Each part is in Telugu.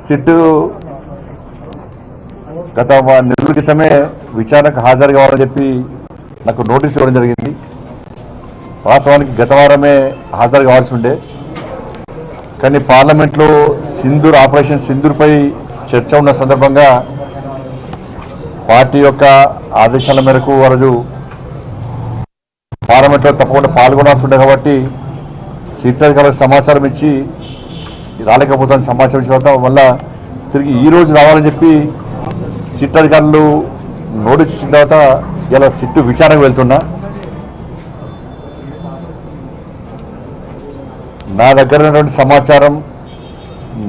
సిట్ గత నెల క్రితమే విచారణకు హాజరు కావాలని చెప్పి నాకు నోటీస్ ఇవ్వడం జరిగింది. వాస్తవానికి గత వారమే హాజరు కావాల్సి ఉండే, కానీ పార్లమెంట్లో సింధూర్ ఆపరేషన్ సింధూర్పై చర్చ ఉన్న సందర్భంగా పార్టీ యొక్క ఆదేశాల మేరకు వారు పార్లమెంట్లో తప్పకుండా పాల్గొనాల్సి ఉండే కాబట్టి సిట్ అధికారులకు సమాచారం ఇచ్చి రాలేకపోతాను సమాచారం ఇచ్చిన వల్ల తిరిగి ఈ రోజు రావాలని చెప్పి సిట్ అధికారులు నోటీస్ ఇచ్చిన తర్వాత ఇలా సిట్ విచారణకు వెళ్తున్నా. నా దగ్గర ఉన్నటువంటి సమాచారం,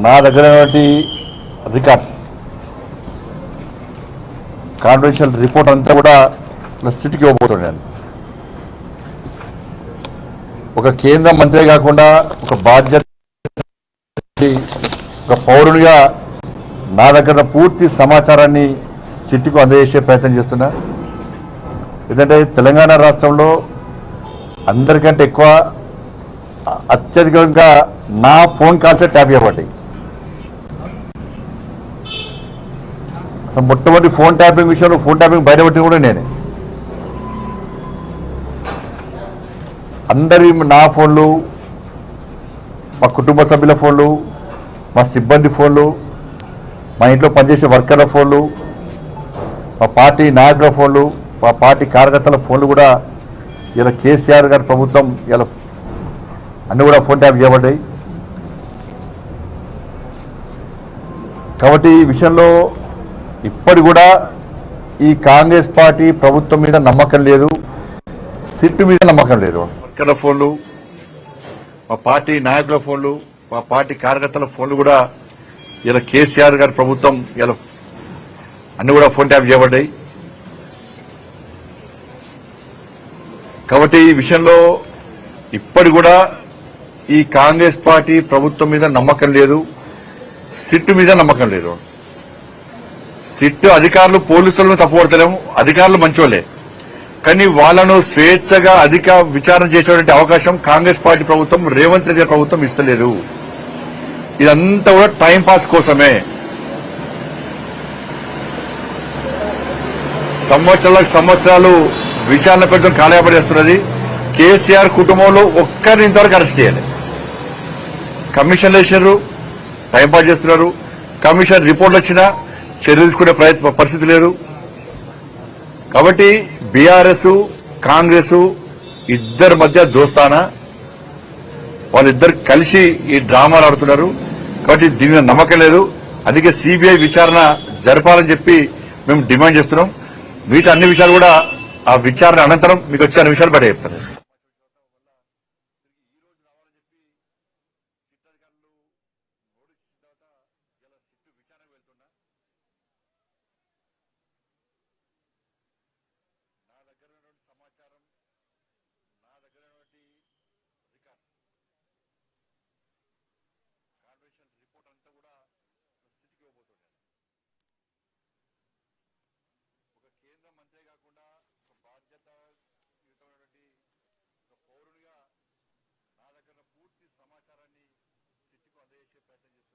నా దగ్గర ఉన్నటువంటి రికార్డ్స్, కాన్ఫిడెన్షియల్ రిపోర్ట్ అంతా కూడా సిట్కి ఇవ్వబోతున్నాను. ఒక కేంద్ర మంత్రి కాకుండా ఒక బాధ్యత ఒక పౌరునిగా నా దగ్గర పూర్తి సమాచారాన్ని సిట్కు అందజేసే ప్రయత్నం చేస్తున్నా. ఎందుకంటే తెలంగాణ రాష్ట్రంలో అందరికంటే ఎక్కువ అత్యధికంగా నా ఫోన్ కాల్సే ట్యాప్ చేయబడ్డాయి. అసలు మొట్టమొదటి ఫోన్ ట్యాపింగ్ విషయంలో ఫోన్ ట్యాపింగ్ బయటపెట్టింది కూడా నేనే. అందరి నా ఫోన్లు, మా కుటుంబ సభ్యుల ఫోన్లు, మా సిబ్బంది ఫోన్లు, మా ఇంట్లో పనిచేసే వర్కర్ల ఫోన్లు, మా పార్టీ నాయకుల ఫోన్లు, మా పార్టీ కార్యకర్తల ఫోన్లు కూడా ఇలా కేసీఆర్ గారి ప్రభుత్వం ఇలా అన్నీ కూడా ఫోన్ ట్యాప్ చేయబడ్డాయి. కాబట్టి ఈ విషయంలో ఇప్పటి కూడా ఈ కాంగ్రెస్ పార్టీ ప్రభుత్వం మీద నమ్మకం లేదు, సిట్ మీద నమ్మకం లేదు. వర్కర్ల ఫోన్లు, మా పార్టీ నాయకుల ఫోన్లు, మా పార్టీ కార్యకర్తల ఫోన్లు కూడా ఇలా కేసీఆర్ గారి ప్రభుత్వం ఇలా అన్ని కూడా ఫోన్ ట్యాప్ చేయబడ్డాయి. కాబట్టి ఈ విషయంలో ఇప్పటి కూడా ఈ కాంగ్రెస్ పార్టీ ప్రభుత్వం మీద నమ్మకం లేదు, సిట్ మీద నమ్మకం లేదు. సిట్ అధికారులు పోలీసులను తప్పుపడతలేము, అధికారులు మంచోళ్లే, కానీ వాళ్లను స్వేచ్ఛగా అధిక విచారణ చేసేటువంటి అవకాశం కాంగ్రెస్ పార్టీ ప్రభుత్వం, రేవంత్ రెడ్డి ప్రభుత్వం ఇస్తలేదు. ఇదంతా కూడా టైం పాస్ కోసమే. సంవత్సరాలు విచారణ పెట్టడం కాలయాపడేస్తున్నది. కేసీఆర్ కుటుంబంలో ఒక్కరిని ఇంతవరకు అరెస్ట్ చేయాలి. కమిషన్లు వేసారు, టైంపాస్ చేస్తున్నారు. కమిషన్ రిపోర్ట్లు వచ్చినా చర్య తీసుకునే పరిస్థితి లేదు. కాబట్టి బీఆర్ఎస్ కాంగ్రెస్ ఇద్దరి మధ్య దోస్తానా, వాళ్ళిద్దరు కలిసి ఈ డ్రామాలు ఆడుతున్నారు. కాబట్టి దీని మీద నమ్మకం లేదు. అందుకే సిబిఐ విచారణ జరపాలని చెప్పి మేము డిమాండ్ చేస్తున్నాం. మిగతా అన్ని విషయాలు కూడా ఆ విచారణ అనంతరం మీకు వచ్చే అన్ని విషయాలు బయట చెప్తాను. రిపోర్ట్ అంతా కూడా సిట్కి ఇవ్వబోతున్నాను. ఒక కేంద్ర మంత్రి కాకుండా ఒక బాధ్యతయుతమైనటువంటి ఒక పౌరునిగా నా దగ్గర పూర్తి సమాచారాన్ని సిట్కు అందజేసే ప్రయత్నం చేస్తున్నాను.